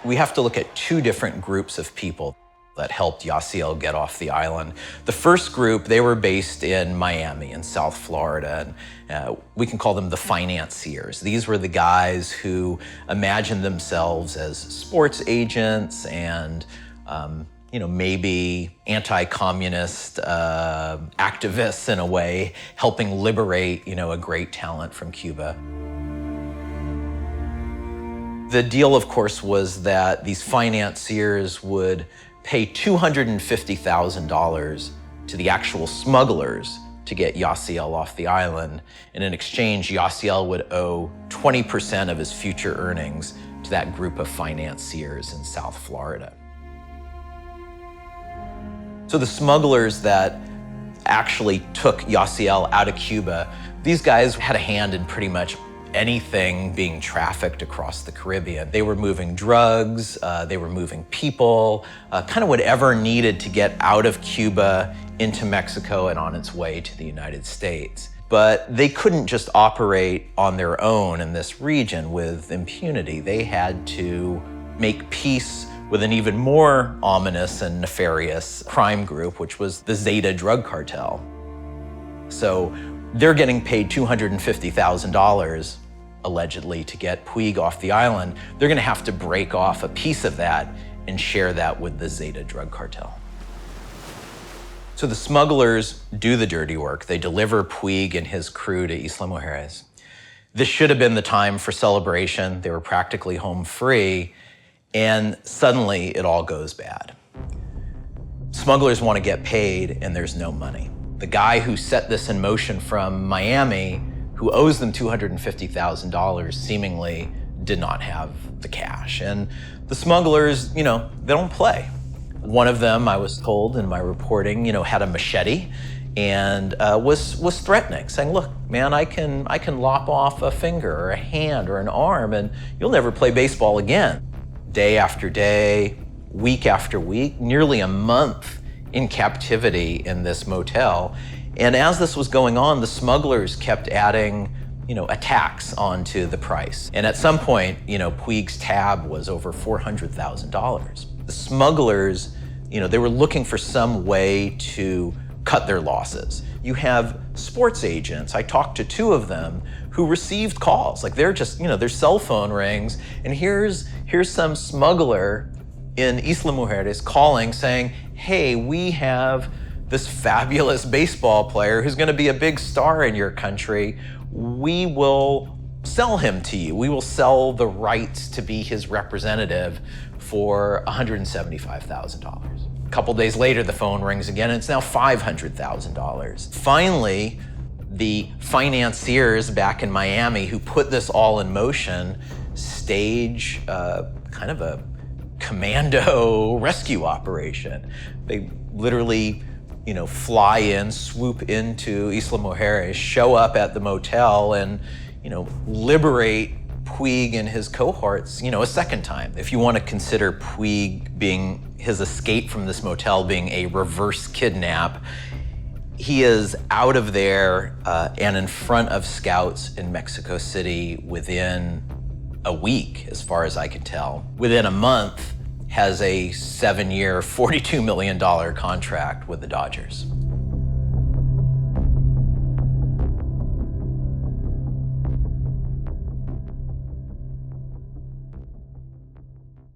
We have to look at two different groups of people that helped Yasiel get off the island. The first group, they were based in Miami in South Florida, and we can call them the financiers. These were the guys who imagined themselves as sports agents and maybe anti-communist activists in a way, helping liberate a great talent from Cuba. The deal, of course, was that these financiers would pay $250,000 to the actual smugglers to get Yasiel off the island. And in exchange, Yasiel would owe 20% of his future earnings to that group of financiers in South Florida. So the smugglers that actually took Yasiel out of Cuba, these guys had a hand in pretty much anything being trafficked across the Caribbean. They were moving drugs, they were moving people, kind of whatever needed to get out of Cuba into Mexico and on its way to the United States. But they couldn't just operate on their own in this region with impunity. They had to make peace with an even more ominous and nefarious crime group, which was the Zeta drug cartel. So they're getting paid $250,000 allegedly to get Puig off the island. They're gonna have to break off a piece of that and share that with the Zeta drug cartel. So the smugglers do the dirty work. They deliver Puig and his crew to Isla Mujeres. This should have been the time for celebration. They were practically home free, and suddenly it all goes bad. Smugglers want to get paid and there's no money. The guy who set this in motion from Miami, who owes them $250,000, seemingly did not have the cash. And the smugglers, they don't play. One of them, I was told in my reporting, had a machete and was threatening, saying, "Look, man, I can lop off a finger or a hand or an arm and you'll never play baseball again." Day after day, week after week, nearly a month in captivity in this motel. And as this was going on, the smugglers kept adding, a tax onto the price. And at some point, Puig's tab was over $400,000. The smugglers, they were looking for some way to cut their losses. You have sports agents. I talked to two of them who received calls. Like they're just, their cell phone rings, and here's some smuggler in Isla Mujeres calling saying, "Hey, we have this fabulous baseball player who's gonna be a big star in your country. We will sell him to you. We will sell the rights to be his representative for $175,000. A couple days later, the phone rings again, and it's now $500,000. Finally, the financiers back in Miami who put this all in motion stage kind of a commando rescue operation. They literally, fly in, swoop into Isla Mujeres, show up at the motel and, liberate Puig and his cohorts, a second time. If you want to consider Puig being his escape from this motel being a reverse kidnap, he is out of there and in front of scouts in Mexico City within a week, as far as I can tell. Within a month, has a 7-year, $42 million contract with the Dodgers.